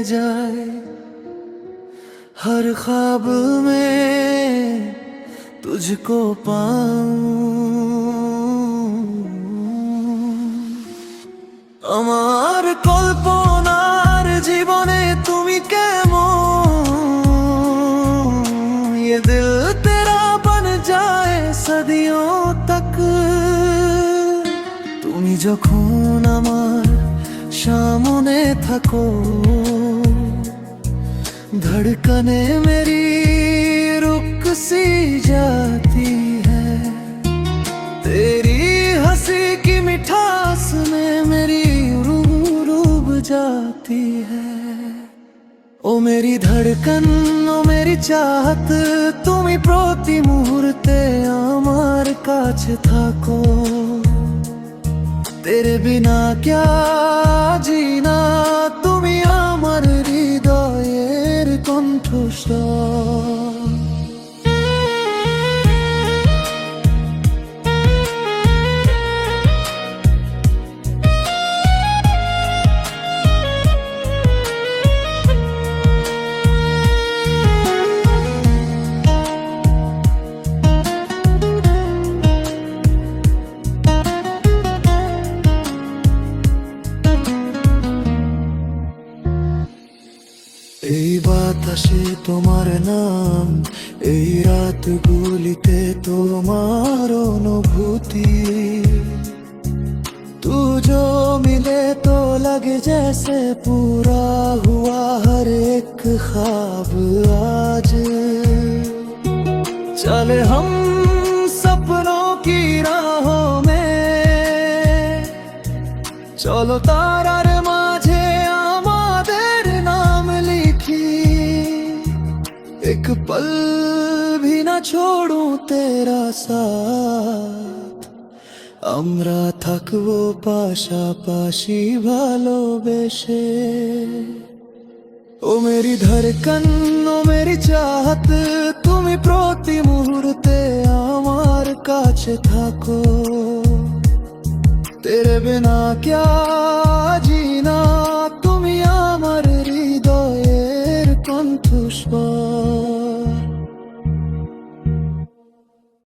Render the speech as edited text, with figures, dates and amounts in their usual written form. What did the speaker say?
जाए हर ख्वाब में तुझको पाऊं। আমার কল্পনার জীবনে তুমি কেমন, ये दिल तेरा बन जाए सदियों तक। তুমি যখন আমার সামনে থাকো, धड़कने मेरी रुक सी जाती है। तेरी हंसी की मिठास में मेरी रूह डूब जाती है। ओ मेरी धड़कन, ओ मेरी चाहत, তুমি প্রতি মুহূর্তে আমার কাছে থাকো। तेरे बिना क्या जीना, তুমি আমার হৃদয়ের কণ্ঠস্বর। এই বাতাসে তোমার নাম, এই রাতগুলিতে তোমার অনুভূতি। तू जो मिले तो लगे जैसे पूरा हुआ हर एक ख्वाब आज। चले हम सपनों की राहों में, चलो तारार माझे আমাদের नाम लिखी। एक पल भी ना छोड़ूं तेरा साथ, আমরা থাকবো পাশাপাশি ভালোবেসে। ও মেরি ধড়কন, ও মেরি চাহত, তুমি প্রতি মুহূর্তে আমার কাছে থাকো। तेरे बिना क्या जीना, তুমি আমার হৃদয়ের কণ্ঠস্বর।